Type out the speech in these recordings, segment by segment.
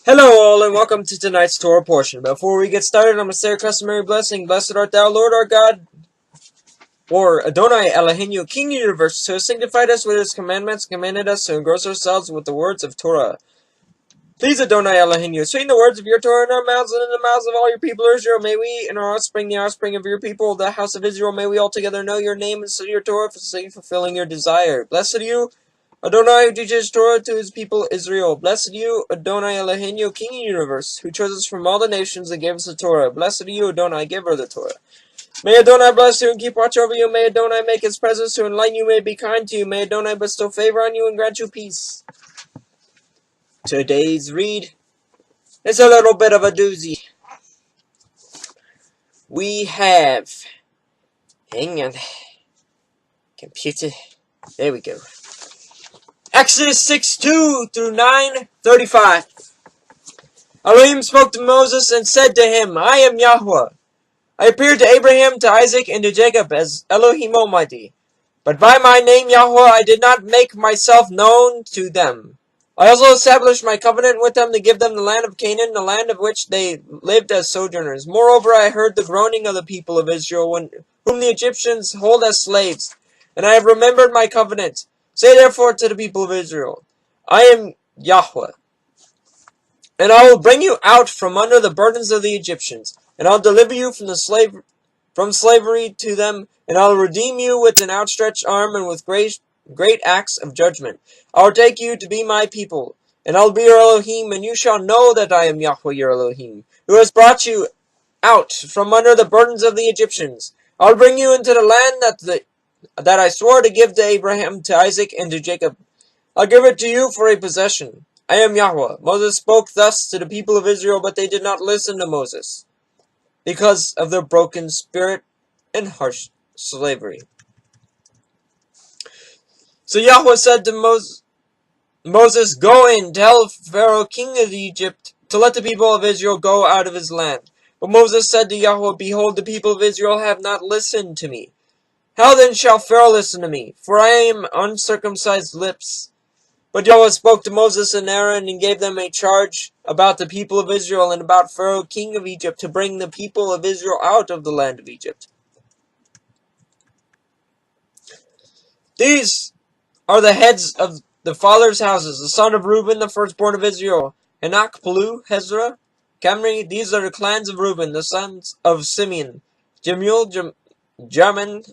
Hello all and welcome to tonight's Torah portion. Before we get started, I'm going to say our customary blessing. Blessed art thou, Lord our God, or Adonai Eloheinu, King of the universe, who has sanctified us with his commandments, commanded us to engross ourselves with the words of Torah. Please, Adonai Eloheinu, sweeten the words of your Torah in our mouths and in the mouths of all your people Israel. May we and our offspring, the offspring of your people, the house of Israel, may we all together know your name and study your Torah for the sake of fulfilling your desire. Blessed are you, Adonai, who teaches Torah to his people Israel. Blessed are you, Adonai Eloheinu, King of the universe, who chose us from all the nations and gave us the Torah. Blessed are you, Adonai, giver of the Torah. May Adonai bless you and keep watch over you. May Adonai make his presence to enlighten you, may be kind to you. May Adonai bestow favor on you and grant you peace. Today's read is a little bit of a doozy. We have... Hang on. Computer. There we go. Exodus 6:2 through 9:35. Elohim spoke to Moses and said to him, I am Yahweh. I appeared to Abraham, to Isaac, and to Jacob as Elohim Almighty. But by my name Yahweh I did not make myself known to them. I also established my covenant with them to give them the land of Canaan, the land of which they lived as sojourners. Moreover, I heard the groaning of the people of Israel, whom the Egyptians hold as slaves, and I have remembered my covenant. Say therefore to the people of Israel, I am Yahweh, and I will bring you out from under the burdens of the Egyptians, and I'll deliver you from slavery to them, and I'll redeem you with an outstretched arm and with great acts of judgment. I'll take you to be my people, and I'll be your Elohim, and you shall know that I am Yahweh your Elohim, who has brought you out from under the burdens of the Egyptians. I'll bring you into the land that I swore to give to Abraham, to Isaac, and to Jacob. I'll give it to you for a possession. I am Yahweh. Moses spoke thus to the people of Israel, but they did not listen to Moses, because of their broken spirit and harsh slavery. So Yahweh said to Moses, Go in, tell Pharaoh, king of Egypt, to let the people of Israel go out of his land. But Moses said to Yahweh, Behold, the people of Israel have not listened to me. How then shall Pharaoh listen to me? For I am uncircumcised lips. But Yahweh spoke to Moses and Aaron and gave them a charge about the people of Israel and about Pharaoh, king of Egypt, to bring the people of Israel out of the land of Egypt. These are the heads of the fathers' houses, the son of Reuben, the firstborn of Israel, Hanok, Palu, Hezrah, Camri. These are the clans of Reuben, the sons of Simeon, Jemuel, Jamin,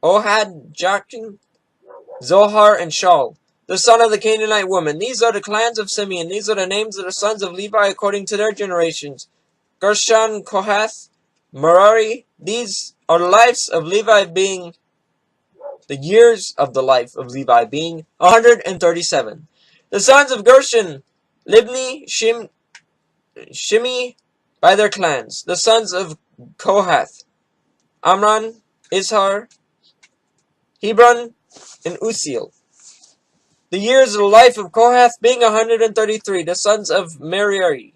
Ohad, Jachin, Zohar, and Shaul, the son of the Canaanite woman. These are the clans of Simeon. These are the names of the sons of Levi according to their generations. Gershon, Kohath, Merari. These are the lives of Levi, being the years of the life of Levi being 137. The sons of Gershon, Libni, Shimi, by their clans. The sons of Kohath, Amram, Izhar, Hebron, and Uziel. The years of the life of Kohath being 133. The sons of Merari,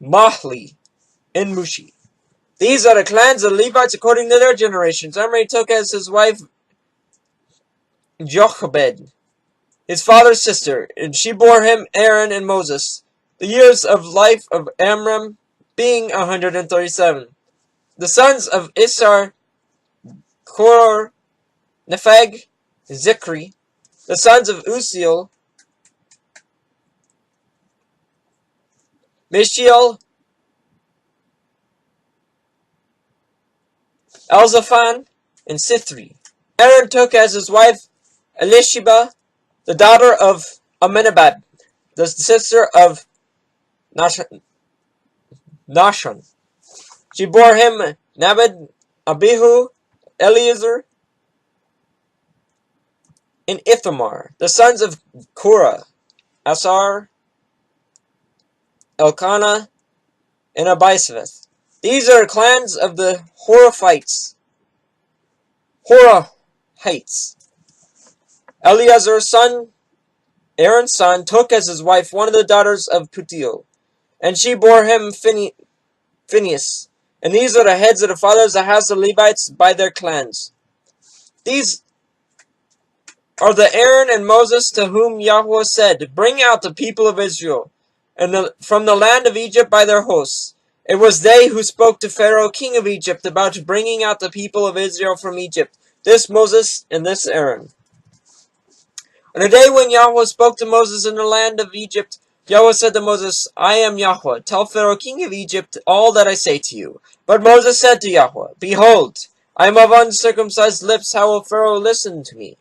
Mahli, and Mushi. These are the clans of the Levites according to their generations. Omri took as his wife Jochebed, his father's sister, and she bore him Aaron and Moses. The years of life of Amram being 137. The sons of Issar, Koror, Nepheg, Zikri. The sons of Uziel, Mishiel, Elzaphan, and Sithri. Aaron took as his wife Elisheba, the daughter of Aminabad, the sister of Nahshon. She bore him Nabad, Abihu, Eleazar, and Ithamar. The sons of Korah, Asar, Elkanah, and Abisaveth. These are clans of the Horahites. Eleazar's son, Aaron's son, took as his wife one of the daughters of Putiel, and she bore him Phinehas. And these are the heads of the fathers of the house of Levites by their clans. These are the Aaron and Moses to whom Yahweh said, Bring out the people of Israel. and from the land of Egypt by their hosts. It was they who spoke to Pharaoh, king of Egypt, about bringing out the people of Israel from Egypt. This Moses and this Aaron. On the day when Yahweh spoke to Moses in the land of Egypt, Yahweh said to Moses, I am Yahweh. Tell Pharaoh, king of Egypt, all that I say to you. But Moses said to Yahweh, Behold, I am of uncircumcised lips. How will Pharaoh listen to me?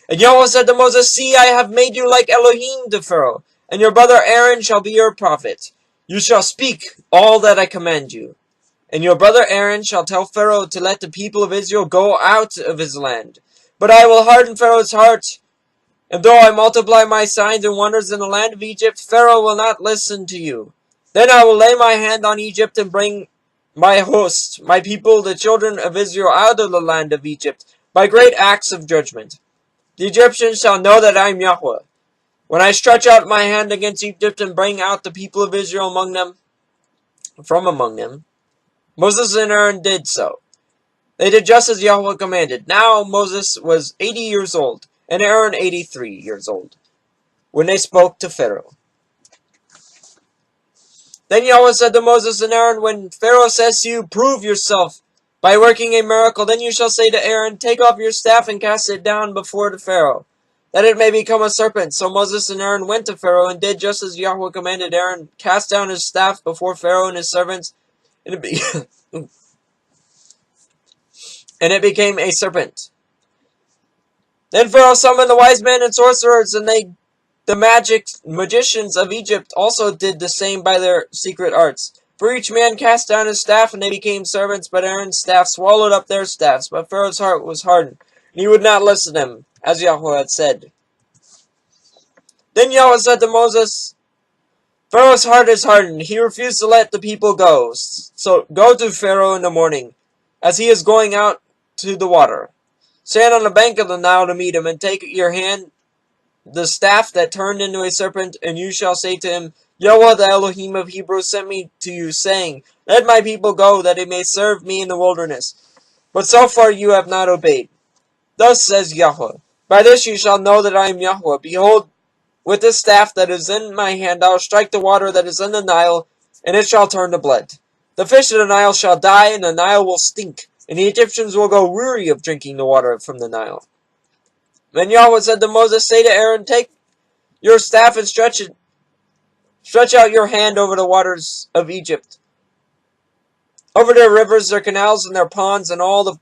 And Yahweh said to Moses, See, I have made you like Elohim to Pharaoh, and your brother Aaron shall be your prophet. You shall speak all that I command you. And your brother Aaron shall tell Pharaoh to let the people of Israel go out of his land. But I will harden Pharaoh's heart, and though I multiply my signs and wonders in the land of Egypt, Pharaoh will not listen to you. Then I will lay my hand on Egypt and bring my host, my people, the children of Israel, out of the land of Egypt, by great acts of judgment. The Egyptians shall know that I am Yahweh, when I stretch out my hand against Egypt and bring out the people of Israel from among them. Moses and Aaron did so. They did just as Yahweh commanded. Now Moses was 80 years old, and Aaron 83 years old, when they spoke to Pharaoh. Then Yahweh said to Moses and Aaron, When Pharaoh says to you, Prove yourself by working a miracle, then you shall say to Aaron, Take off your staff and cast it down before the Pharaoh, that it may become a serpent. So Moses and Aaron went to Pharaoh and did just as Yahweh commanded. Aaron cast down his staff before Pharaoh and his servants, and it became a serpent. Then Pharaoh summoned the wise men and sorcerers, and the magicians of Egypt also did the same by their secret arts. For each man cast down his staff, and they became servants, but Aaron's staff swallowed up their staffs. But Pharaoh's heart was hardened, and he would not listen to them, as Yahweh had said. Then Yahweh said to Moses, Pharaoh's heart is hardened. He refused to let the people go. So go to Pharaoh in the morning, as he is going out to the water. Stand on the bank of the Nile to meet him, and take your hand the staff that turned into a serpent, and you shall say to him, Yahweh, the Elohim of Hebrews, sent me to you, saying, Let my people go, that they may serve me in the wilderness. But so far you have not obeyed. Thus says Yahweh, By this you shall know that I am Yahweh. Behold, with this staff that is in my hand I will strike the water that is in the Nile, and it shall turn to blood. The fish of the Nile shall die, and the Nile will stink, and the Egyptians will go weary of drinking the water from the Nile. Then Yahweh said to Moses, Say to Aaron, Take your staff and stretch out your hand over the waters of Egypt, over their rivers, their canals, and their ponds, and all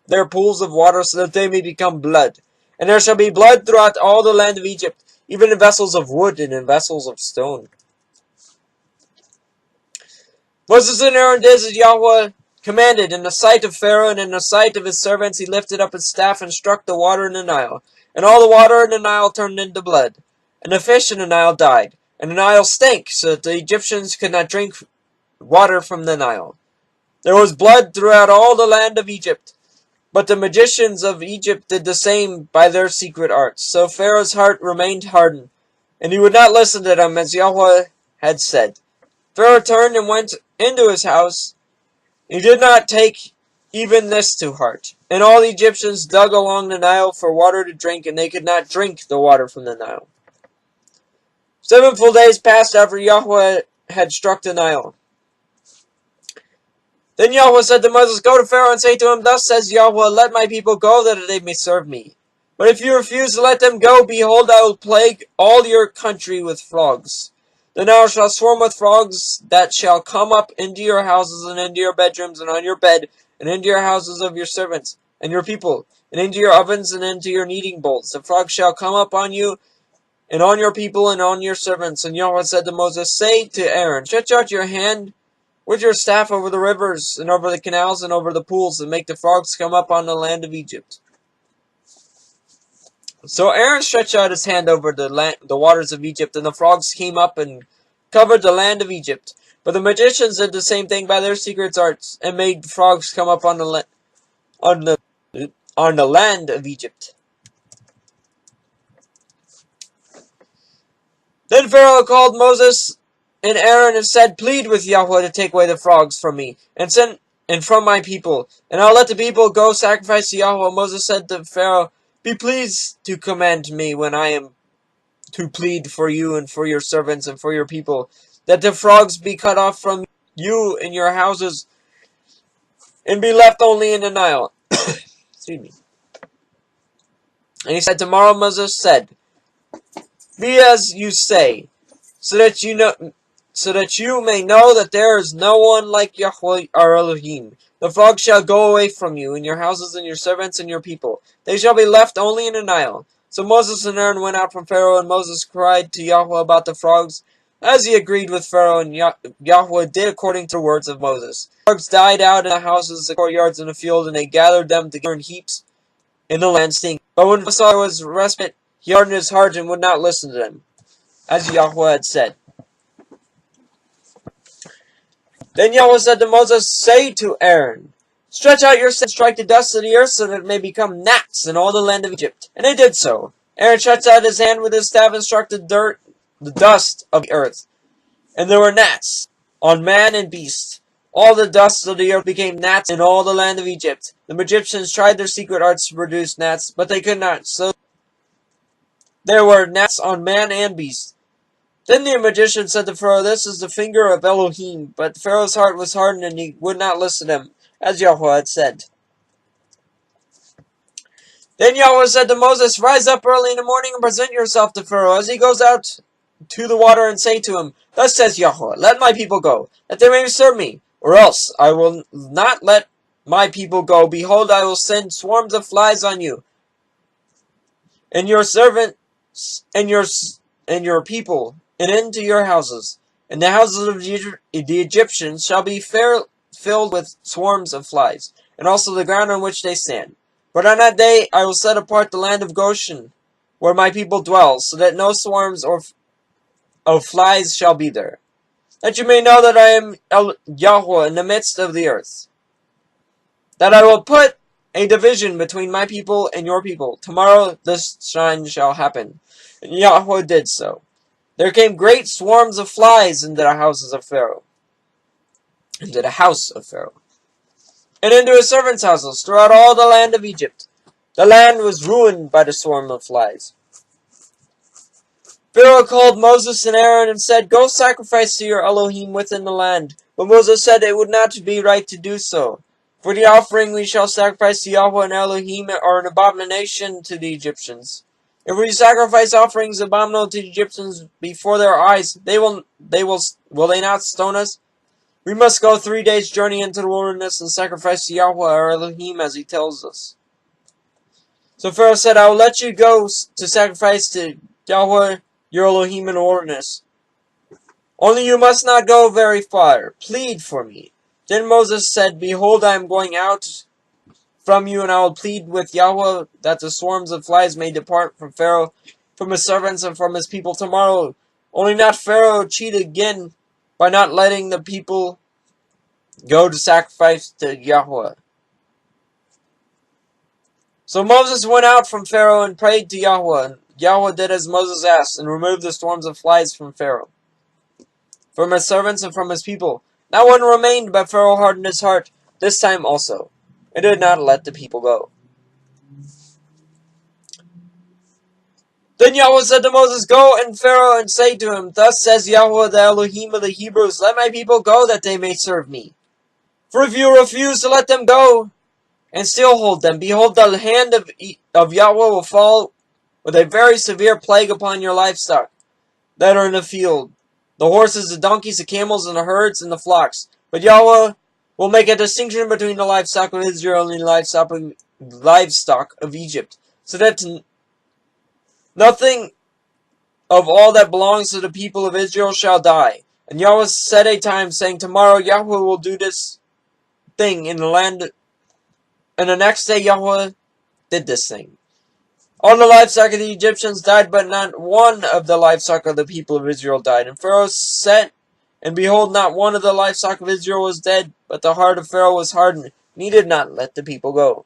their pools of water, so that they may become blood. And there shall be blood throughout all the land of Egypt, even in vessels of wood and in vessels of stone. Moses and Aaron did as Yahweh commanded. In the sight of Pharaoh and in the sight of his servants, he lifted up his staff and struck the water in the Nile. And all the water in the Nile turned into blood. And the fish in the Nile died. And the Nile stank, so that the Egyptians could not drink water from the Nile. There was blood throughout all the land of Egypt. But the magicians of Egypt did the same by their secret arts. So Pharaoh's heart remained hardened, and he would not listen to them, as Yahweh had said. Pharaoh turned and went into his house. He did not take even this to heart. And all the Egyptians dug along the Nile for water to drink, and they could not drink the water from the Nile. 7 full days passed after Yahweh had struck the Nile. Then Yahweh said to Moses, Go to Pharaoh and say to him, Thus says Yahweh, Let my people go, that they may serve me. But if you refuse to let them go, behold, I will plague all your country with frogs. The Nile shall swarm with frogs that shall come up into your houses and into your bedrooms and on your bed and into your houses of your servants and your people and into your ovens and into your kneading bowls. The frogs shall come up on you and on your people and on your servants. And Yahweh said to Moses, Say to Aaron, Stretch out your hand with your staff over the rivers and over the canals and over the pools, and make the frogs come up on the land of Egypt. So Aaron stretched out his hand over the waters of Egypt, and the frogs came up and covered the land of Egypt. But the magicians did the same thing by their secret arts, and made frogs come up on the land of Egypt. Then Pharaoh called Moses and Aaron and said, Plead with Yahweh to take away the frogs from me, and from my people, and I'll let the people go sacrifice to Yahweh. Moses said to Pharaoh, Be pleased to command me when I am to plead for you and for your servants and for your people, that the frogs be cut off from you and your houses, and be left only in the Nile. Excuse me. And he said, tomorrow Moses said, be as you say, so that you may know that there is no one like Yahweh our Elohim. The frogs shall go away from you, and your houses, and your servants, and your people. They shall be left only in the Nile. So Moses and Aaron went out from Pharaoh, and Moses cried to Yahweh about the frogs, as he agreed with Pharaoh, and Yahweh did according to the words of Moses. The frogs died out in the houses, the courtyards, and the field, and they gathered them together in heaps in the land, stinking. But when Pharaoh saw there was respite, he hardened his heart and would not listen to them, as Yahweh had said. Then Yahweh said to Moses, say to Aaron, stretch out your staff and strike the dust of the earth, so that it may become gnats in all the land of Egypt. And he did so. Aaron stretched out his hand with his staff and struck the dust of the earth. And there were gnats on man and beast. All the dust of the earth became gnats in all the land of Egypt. The Egyptians tried their secret arts to produce gnats, but they could not. So there were gnats on man and beast. Then the magician said to Pharaoh, this is the finger of Elohim. But Pharaoh's heart was hardened, and he would not listen to him, as Yahweh had said. Then Yahweh said to Moses, rise up early in the morning and present yourself to Pharaoh as he goes out to the water, and say to him, thus says Yahweh, let my people go, that they may serve me, or else I will not let my people go. Behold, I will send swarms of flies on you, and your servants, and your people, and into your houses. And the houses of the Egyptians shall be filled with swarms of flies, and also the ground on which they stand. But on that day I will set apart the land of Goshen, where my people dwell, so that no swarms of flies shall be there. That you may know that I am Yahweh in the midst of the earth. That I will put a division between my people and your people. Tomorrow this sign shall happen. And Yahweh did so. There came great swarms of flies into the houses of Pharaoh, into the house of Pharaoh, and into his servants' houses throughout all the land of Egypt. The land was ruined by the swarm of flies. Pharaoh called Moses and Aaron and said, go sacrifice to your Elohim within the land. But Moses said it would not be right to do so. For the offering we shall sacrifice to Yahweh and Elohim are an abomination to the Egyptians. If we sacrifice offerings abominable to the Egyptians before their eyes, will they not stone us? We must go 3 days' journey into the wilderness and sacrifice to Yahweh our Elohim as he tells us. So Pharaoh said, I will let you go to sacrifice to Yahweh your Elohim in the wilderness. Only you must not go very far. Plead for me. Then Moses said, behold, I am going out from you, and I will plead with Yahweh that the swarms of flies may depart from Pharaoh, from his servants, and from his people tomorrow. Only not Pharaoh cheat again by not letting the people go to sacrifice to Yahweh. So Moses went out from Pharaoh and prayed to Yahweh, and Yahweh did as Moses asked, and removed the swarms of flies from Pharaoh, from his servants, and from his people. Not one remained, but Pharaoh hardened his heart this time also, and did not let the people go. Then Yahweh said to Moses, go and Pharaoh and say to him, thus says Yahweh the Elohim of the Hebrews, let my people go that they may serve me. For if you refuse to let them go, and still hold them, behold, the hand of Yahweh will fall with a very severe plague upon your livestock that are in the field, the horses, the donkeys, the camels, and the herds, and the flocks. But Yahweh will make a distinction between the livestock of Israel and the livestock of Egypt, so that nothing of all that belongs to the people of Israel shall die. And Yahweh set a time, saying, tomorrow Yahweh will do this thing in the land. And the next day Yahweh did this thing. All the livestock of the Egyptians died, but not one of the livestock of the people of Israel died. And Pharaoh sent, and behold, not one of the livestock of Israel was dead, but the heart of Pharaoh was hardened, and he did not let the people go.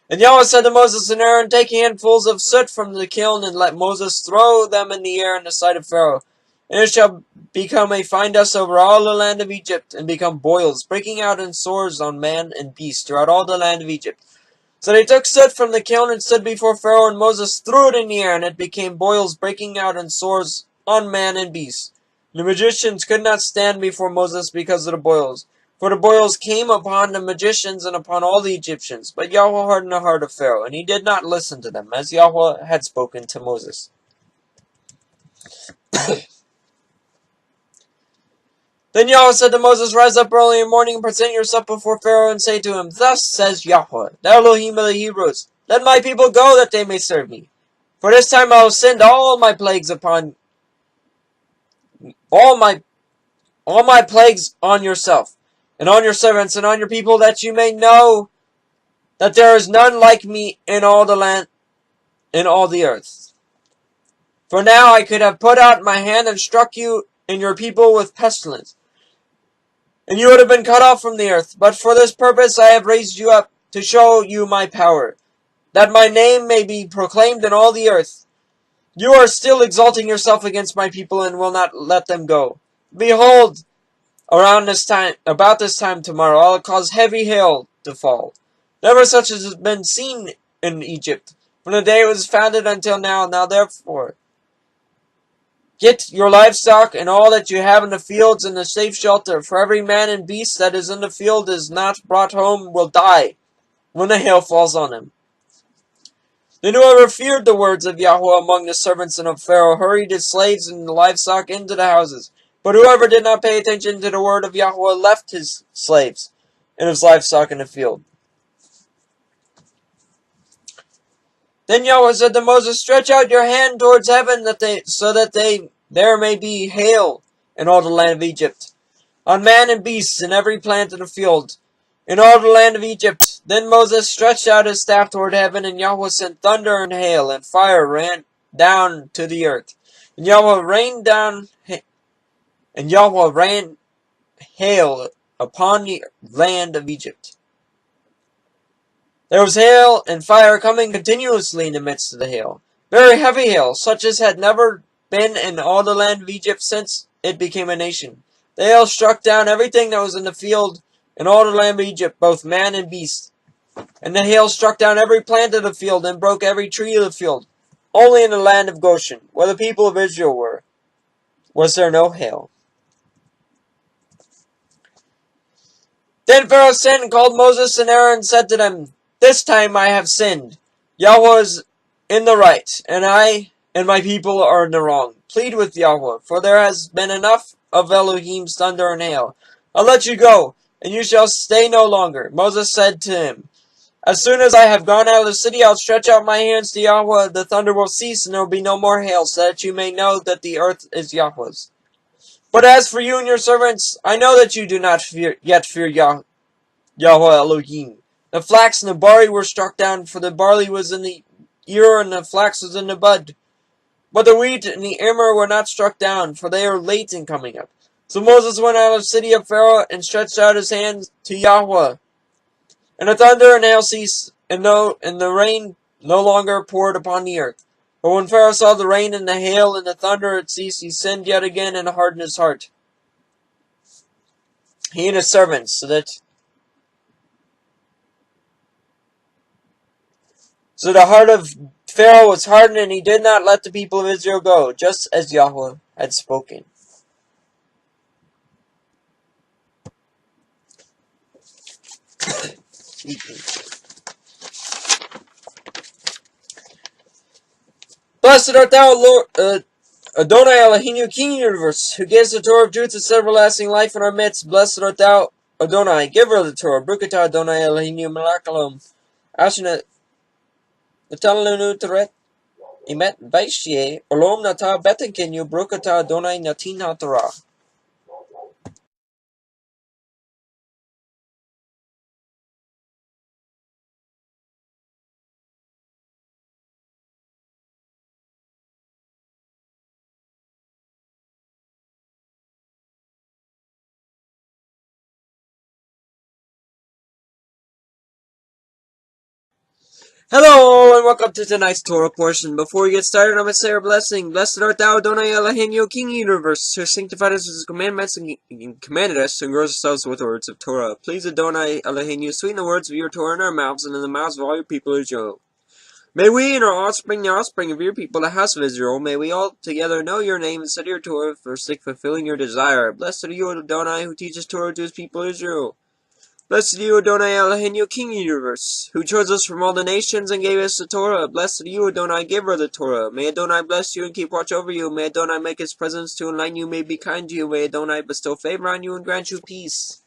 And Yahweh said to Moses and Aaron, take handfuls of soot from the kiln, and let Moses throw them in the air in the sight of Pharaoh. And it shall become a fine dust over all the land of Egypt, and become boils, breaking out in sores on man and beast throughout all the land of Egypt. So they took soot from the kiln and stood before Pharaoh, and Moses threw it in the air, and it became boils breaking out and sores on man and beast. The magicians could not stand before Moses because of the boils, for the boils came upon the magicians and upon all the Egyptians. But Yahweh hardened the heart of Pharaoh, and he did not listen to them, as Yahweh had spoken to Moses. Then Yahweh said to Moses, Rise up early in the morning and present yourself before Pharaoh, and say to him, Thus says Yahweh, the Elohim of the Hebrews, Let my people go, that they may serve me. For this time I will send all my plagues upon all my plagues on yourself, and on your servants, and on your people, that you may know that there is none like me in all the land, in all the earth. For now I could have put out my hand and struck you and your people with pestilence, and you would have been cut off from the earth. But for this purpose I have raised you up, to show you my power, that my name may be proclaimed in all the earth. You are still exalting yourself against my people, and will not let them go. Behold, about this time tomorrow, I'll cause heavy hail to fall. Never such as has been seen in Egypt, from the day it was founded until now. Now therefore, get your livestock and all that you have in the fields in a safe shelter, for every man and beast that is in the field is not brought home will die when the hail falls on him. Then whoever feared the words of Yahweh among the servants of Pharaoh hurried his slaves and the livestock into the houses. But whoever did not pay attention to the word of Yahweh left his slaves and his livestock in the field. Then Yahweh said to Moses, Stretch out your hand towards heaven, so that there may be hail in all the land of Egypt, on man and beast, and every plant in the field, in all the land of Egypt. Then Moses stretched out his staff toward heaven, and Yahweh sent thunder and hail, and fire ran down to the earth. And Yahweh ran hail upon the land of Egypt. There was hail and fire coming continuously in the midst of the hail, very heavy hail, such as had never been in all the land of Egypt since it became a nation. The hail struck down everything that was in the field in all the land of Egypt, both man and beast. And the hail struck down every plant of the field and broke every tree of the field. Only in the land of Goshen, where the people of Israel were, was there no hail. Then Pharaoh sent and called Moses and Aaron and said to them, This time I have sinned. Yahweh is in the right, and I and my people are in the wrong. Plead with Yahweh, for there has been enough of Elohim's thunder and hail. I'll let you go, and you shall stay no longer. Moses said to him, As soon as I have gone out of the city, I'll stretch out my hands to Yahweh. The thunder will cease, and there will be no more hail, so that you may know that the earth is Yahweh's. But as for you and your servants, I know that you do not yet fear Yahweh Elohim. The flax and the barley were struck down, for the barley was in the ear and the flax was in the bud. But the wheat and the emmer were not struck down, for they are late in coming up. So Moses went out of the city of Pharaoh and stretched out his hands to Yahweh. And the thunder and hail ceased, and the rain no longer poured upon the earth. But when Pharaoh saw the rain and the hail and the thunder had ceased, he sinned yet again and hardened his heart, he and his servants, so the heart of Pharaoh was hardened, and he did not let the people of Israel go, just as Yahweh had spoken. Blessed art thou, Lord, Adonai Eloheinu, King of the universe, who gives the Torah of truth and everlasting life in our midst. Blessed art thou, Adonai, giver of the Torah. Brukatah Adonai Eloheinu melech haolam. Asher netalenu teret imet vaishye olom nata betenkenu. Brukatah Adonai natin haTorah. Hello, and welcome to tonight's Torah portion. Before we get started, I'm going to say our blessing. Blessed art thou, Adonai Eloheinu, King of the universe, who sanctified us with his commandments and commanded us to engross ourselves with the words of Torah. Please, Adonai Eloheinu, sweeten the words of your Torah in our mouths and in the mouths of all your people, Israel. May we and our offspring, the offspring of your people, the house of Israel, may we all together know your name and study your Torah for sake fulfilling your desire. Blessed are you, Adonai, who teaches Torah to his people, Israel. Blessed are you, Adonai Eloheinu, King of the universe, who chose us from all the nations and gave us the Torah. Blessed are you, Adonai, giver of the Torah. May Adonai bless you and keep watch over you. May Adonai make his presence to enlighten you, may be kind to you. May Adonai bestow favor on you and grant you peace.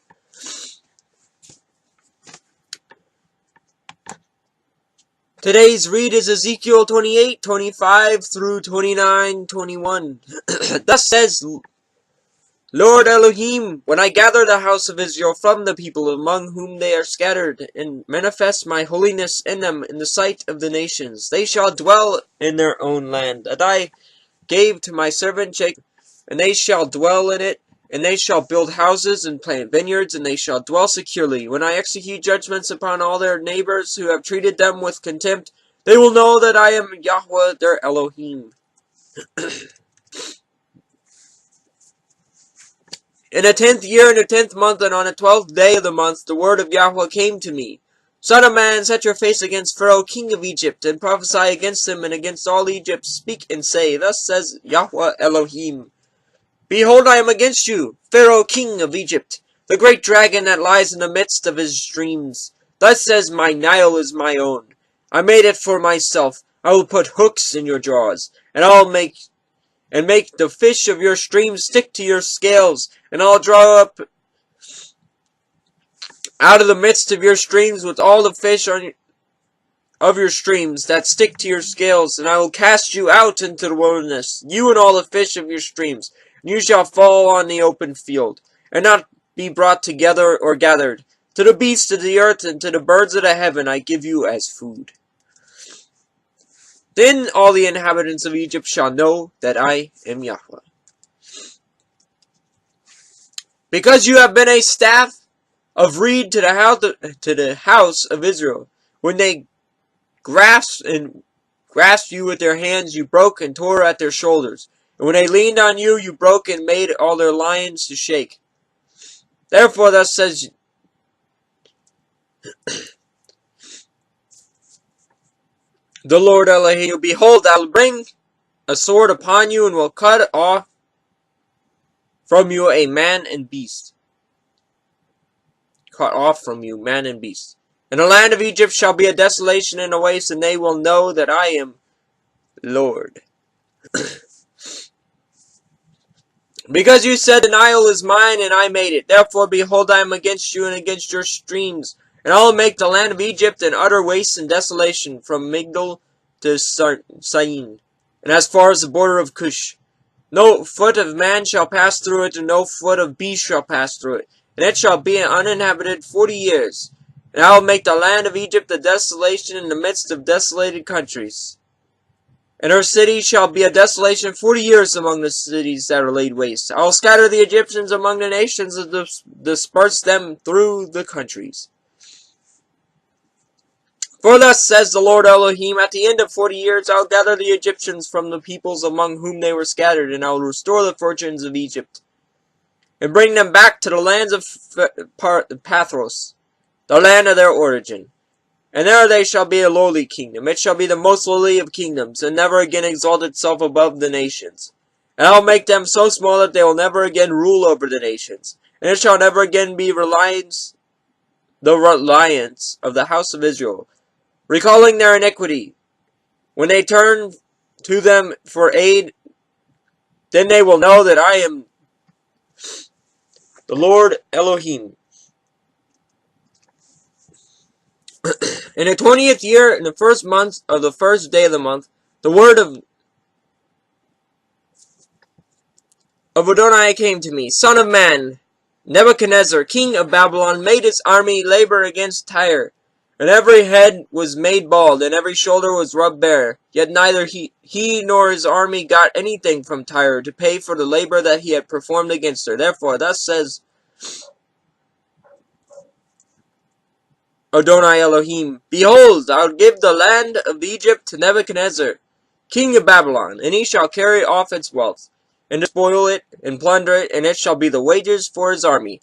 Today's read is Ezekiel 28:25 through 29:21. Thus says Lord Elohim, when I gather the house of Israel from the people among whom they are scattered, and manifest my holiness in them in the sight of the nations, they shall dwell in their own land, that I gave to my servant Jacob, and they shall dwell in it, and they shall build houses and plant vineyards, and they shall dwell securely. When I execute judgments upon all their neighbors who have treated them with contempt, they will know that I am Yahweh their Elohim. In the 10th year, in the 10th month, and on the 12th day of the month, the word of Yahweh came to me. Son of man, set your face against Pharaoh, king of Egypt, and prophesy against him and against all Egypt. Speak and say, Thus says Yahweh Elohim. Behold, I am against you, Pharaoh, king of Egypt, the great dragon that lies in the midst of his streams. Thus says my Nile is my own. I made it for myself. I will put hooks in your jaws, and I'll make the fish of your streams stick to your scales, and I'll draw up out of the midst of your streams with all the fish of your streams that stick to your scales, and I will cast you out into the wilderness, you and all the fish of your streams, and you shall fall on the open field, and not be brought together or gathered. To the beasts of the earth and to the birds of the heaven I give you as food. Then all the inhabitants of Egypt shall know that I am Yahweh. Because you have been a staff of reed to the house of Israel, when they grasped you with their hands, you broke and tore at their shoulders. And when they leaned on you, you broke and made all their lions to shake. Therefore thus says the Lord Elohim, behold, I will bring a sword upon you, and will cut off from you a man and beast. Cut off from you man and beast. And the land of Egypt shall be a desolation and a waste, and they will know that I am Lord. Because you said, the Nile is mine, and I made it. Therefore, behold, I am against you and against your streams. And I will make the land of Egypt an utter waste and desolation, from Migdol to Syene, and as far as the border of Cush. No foot of man shall pass through it, and no foot of beast shall pass through it. And it shall be uninhabited 40 years. And I will make the land of Egypt a desolation in the midst of desolated countries. And her city shall be a desolation 40 years among the cities that are laid waste. I will scatter the Egyptians among the nations and disperse them through the countries. For thus says the Lord Elohim, at the end of 40 years I will gather the Egyptians from the peoples among whom they were scattered, and I will restore the fortunes of Egypt, and bring them back to the lands of Pathros, the land of their origin. And there they shall be a lowly kingdom. It shall be the most lowly of kingdoms, and never again exalt itself above the nations. And I will make them so small that they will never again rule over the nations. And it shall never again be the reliance of the house of Israel, recalling their iniquity. When they turn to them for aid, then they will know that I am the Lord Elohim. In the 20th year, in the first month of the first day of the month, the word of Adonai came to me. Son of man, Nebuchadnezzar, king of Babylon, made his army labor against Tyre. And every head was made bald, and every shoulder was rubbed bare. Yet neither he nor his army got anything from Tyre to pay for the labor that he had performed against her. Therefore, thus says Adonai Elohim, behold, I will give the land of Egypt to Nebuchadnezzar, king of Babylon, and he shall carry off its wealth, and despoil it, and plunder it, and it shall be the wages for his army.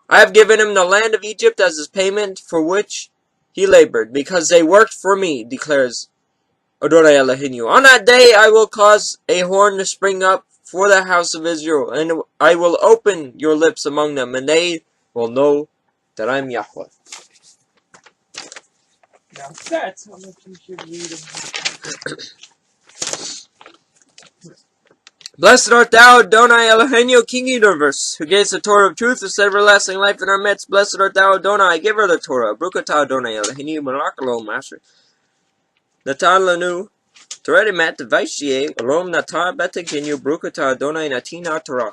I have given him the land of Egypt as his payment for which he labored, because they worked for me, declares Adonai Elohim. On that day I will cause a horn to spring up for the house of Israel, and I will open your lips among them, and they will know that I am Yahweh. Now that's how much you should read them. Blessed art thou, Adonai Elohim, King of the universe, who gives the Torah of truth, with everlasting life in our midst. Blessed art thou, Adonai, giver of the Torah. Brukatah Adonai Elohim, Malach Alom, Master. Natan Lanu, Torah Mat, Vaishye, Alom Natar Betekinu, Brukatah Adonai Natina Torah.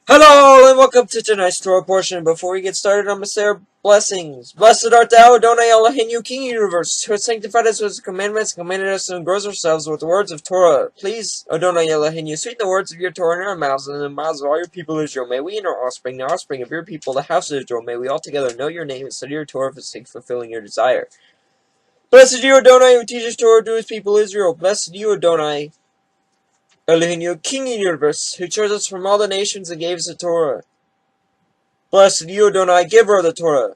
Hello, and welcome to tonight's Torah portion. Before we get started, I'm going to say our blessings. Blessed art thou, Adonai Elohim, King of the universe, who has sanctified us with his commandments, commanded us to engross ourselves with the words of Torah. Please, Adonai Elohim, sweeten the words of your Torah in our mouths and in the mouths of all your people Israel. May we and our offspring, the offspring of your people, the house of Israel, may we all together know your name and study your Torah for the sake of fulfilling your desire. Blessed you, Adonai, who teaches Torah to his people Israel. Blessed you, Adonai Elohim, King of the universe, who chose us from all the nations and gave us the Torah. Blessed you, Adonai, giver of the Torah.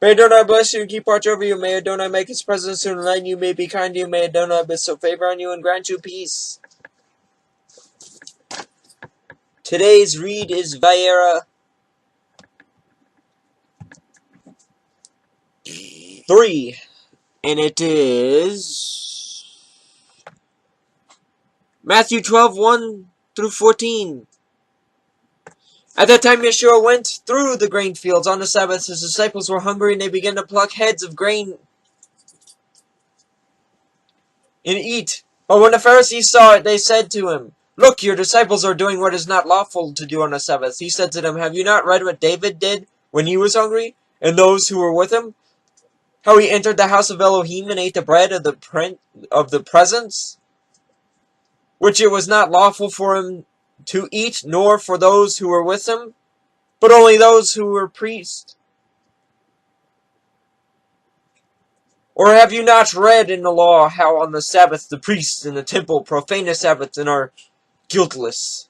May Adonai bless you and keep watch over you. May Adonai make his presence soon enlighten you. May be kind to you. May Adonai bestow favor on you and grant you peace. Today's read is Vayera 3. And it is Matthew 12, 1 through 14. At that time Yeshua went through the grain fields on the Sabbath. His disciples were hungry, and they began to pluck heads of grain and eat. But when the Pharisees saw it, they said to him, Look, your disciples are doing what is not lawful to do on the Sabbath. He said to them, Have you not read what David did when he was hungry, and those who were with him? How he entered the house of Elohim and ate the bread of the presence, which it was not lawful for him to eat, nor for those who were with him, but only those who were priests. Or have you not read in the law how on the Sabbath the priests in the temple profane the Sabbath and are guiltless?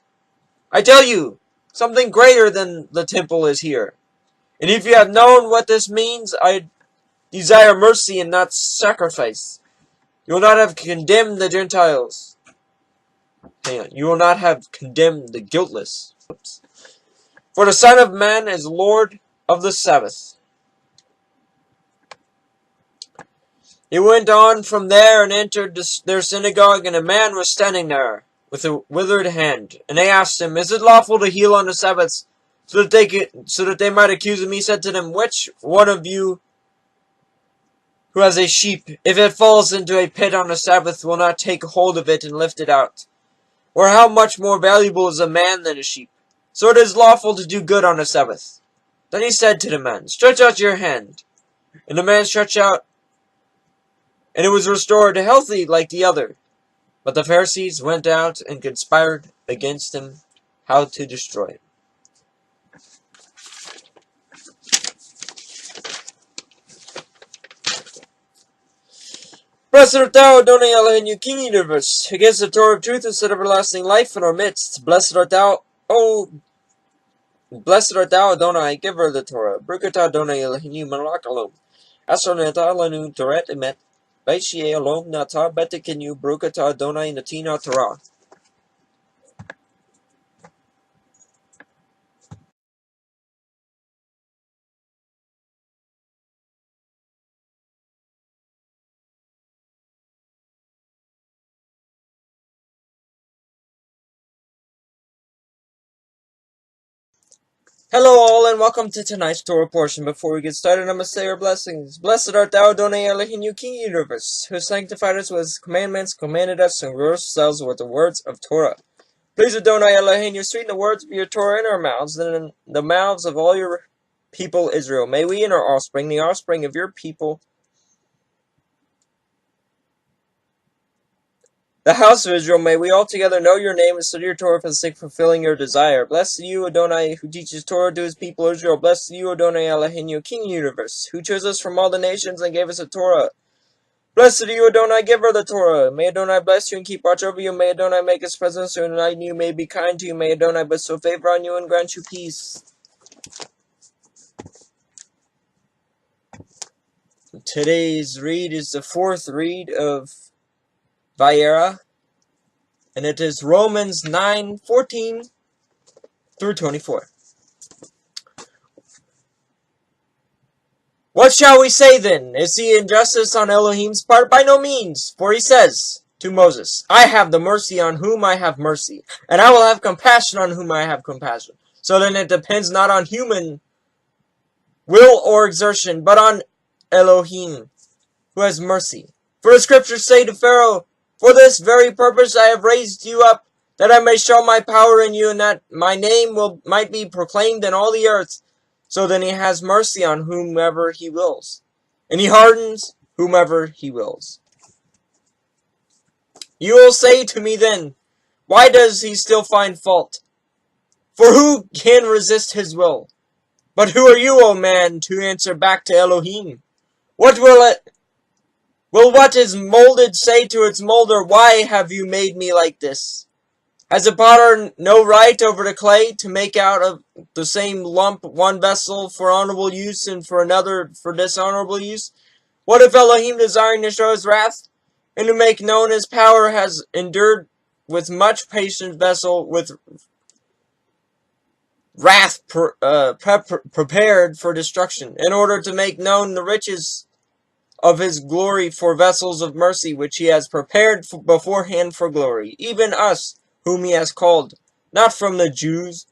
I tell you, something greater than the temple is here. And if you have known what this means, I desire mercy and not sacrifice, you will not have condemned the Gentiles. You will not have condemned the guiltless. For the Son of Man is Lord of the Sabbath. He went on from there and entered their synagogue, and a man was standing there with a withered hand. And they asked him, Is it lawful to heal on the Sabbath? So that they might accuse him. He said to them, Which one of you who has a sheep, if it falls into a pit on the Sabbath, will not take hold of it and lift it out? Or how much more valuable is a man than a sheep? So it is lawful to do good on the Sabbath. Then he said to the man, Stretch out your hand. And the man stretched out, and it was restored healthy like the other. But the Pharisees went out and conspired against him how to destroy him. Blessed art thou, Adonai Elohim, King of the universe, who gives the Torah of truth instead of everlasting life in our midst. Blessed art thou, Adonai, giver of the Torah. Brukatah Adonai Elohim, Malach Alom. Asar Nata Lanu Toret Emet. Vaishye Alom Nata Betekinu, Brukatah Adonai Natina Torah. Hello all, and welcome to tonight's Torah portion. Before we get started, I'm going to say our blessings. Blessed art thou, Adonai Elohim, King of the universe, who sanctified us with his commandments, commanded us to engross ourselves with the words of Torah. Please, Adonai Eloheinu, sweeten the words of your Torah in our mouths and in the mouths of all your people Israel. May we and our offspring, the offspring of your people, the house of Israel, may we altogether know your name and study your Torah for the sake of fulfilling your desire. Blessed are you, Adonai, who teaches Torah to his people Israel. Blessed are you, Adonai Eloheinu, King of the universe, who chose us from all the nations and gave us a Torah. Blessed are you, Adonai, giver of the Torah. May Adonai bless you and keep watch over you. May Adonai make his presence to enlighten you. May be kind to you. May Adonai bestow favor on you and grant you peace. Today's read is the fourth read of Vayera, and it is Romans 9:14 through 24. What shall we say then? Is the injustice on Elohim's part? By no means, for he says to Moses, I have the mercy on whom I have mercy, and I will have compassion on whom I have compassion. So then it depends not on human will or exertion, but on Elohim, who has mercy. For the scriptures say to Pharaoh, for this very purpose I have raised you up, that I may show my power in you, and that my name might be proclaimed in all the earth. So then he has mercy on whomever he wills, and he hardens whomever he wills. You will say to me then, why does he still find fault? For who can resist his will? But who are you, O man, to answer back to Elohim? What will what is molded say to its molder, why have you made me like this? Has a potter no right over the clay to make out of the same lump one vessel for honorable use and for another for dishonorable use? What if Elohim, desiring to show his wrath and to make known his power, has endured with much patience vessel with wrath prepared for destruction, in order to make known the riches of his glory for vessels of mercy, which he has prepared beforehand for glory, even us, whom he has called, not from the Jews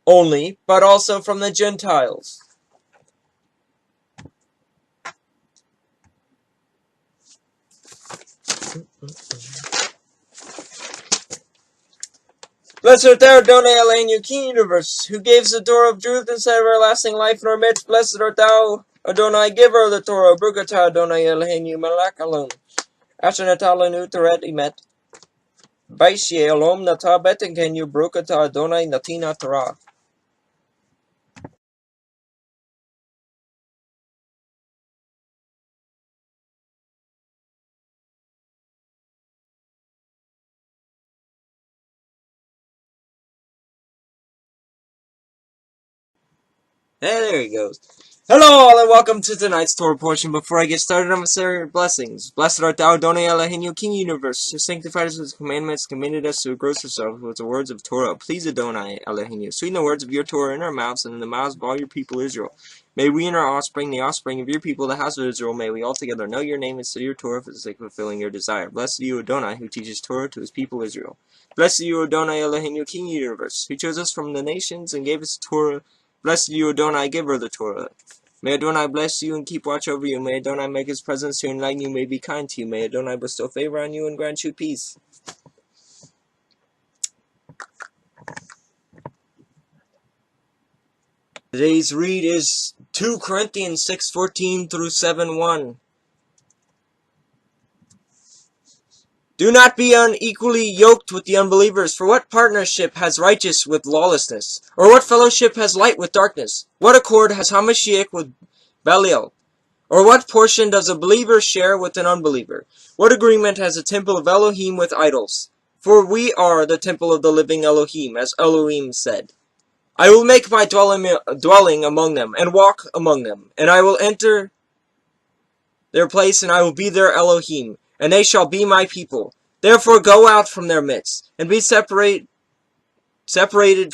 only, but also from the Gentiles. Blessed art thou, Adonai Eloheinu, King of the universe, who gave the Torah of truth and set everlasting life in our midst. Blessed art thou, Adonai, giver of the Torah. Baruch atah Adonai Eloheinu, melech alone. Asher natah lanu Torah emet. Vaishye Elom natah beten kenu. Baruch atah Adonai natina Torah. Hey, there he goes. Hello all, and welcome to tonight's Torah portion. Before I get started, I'm going to say your blessings. Blessed art thou, Adonai Eloheinu, King of the universe, who sanctified us with his commandments, commanded us to engross ourselves with the words of Torah. Please, Adonai Eloheinu, sweeten the words of your Torah in our mouths and in the mouths of all your people Israel. May we and our offspring, the offspring of your people, the house of Israel, may we altogether know your name and study your Torah for the sake of fulfilling your desire. Blessed are you, Adonai, who teaches Torah to his people Israel. Blessed are you, Adonai Eloheinu, King of the universe, who chose us from the nations and gave us Torah. Blessed are you, Adonai, giver of the Torah. May Adonai bless you and keep watch over you. May Adonai make his presence to enlighten you. May be kind to you. May Adonai bestow favor on you and grant you peace. Today's read is 2 Corinthians 6:14 through 7:1. Do not be unequally yoked with the unbelievers, for what partnership has righteous with lawlessness? Or what fellowship has light with darkness? What accord has Hamashiach with Belial? Or what portion does a believer share with an unbeliever? What agreement has the temple of Elohim with idols? For we are the temple of the living Elohim, as Elohim said. I will make my dwelling among them, and walk among them, and I will enter their place, and I will be their Elohim, and they shall be my people. Therefore go out from their midst, and be separated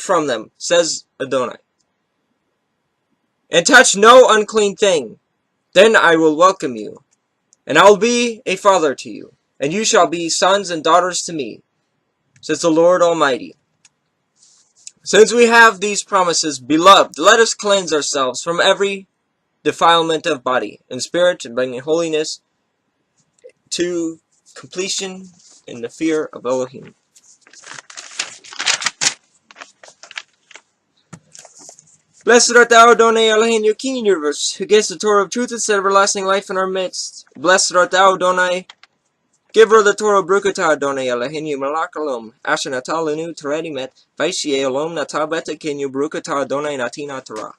from them, says Adonai. And touch no unclean thing. Then I will welcome you, and I will be a father to you, and you shall be sons and daughters to me, says the Lord Almighty. Since we have these promises, beloved, let us cleanse ourselves from every defilement of body and spirit, and bring holiness to completion in the fear of Elohim. Blessed art thou, Adonai Eloheinu, King of the universe, who gives the Torah of truth and set everlasting life in our midst. Blessed art thou, Adonai, giver of the Torah, Brukatah Adonai Eloheinu, Malach Alom, Asher Natal Lenu, Teredi Met, Vaishye Olom, Natal Beta Kenu, Brukatah Adonai Natina Torah.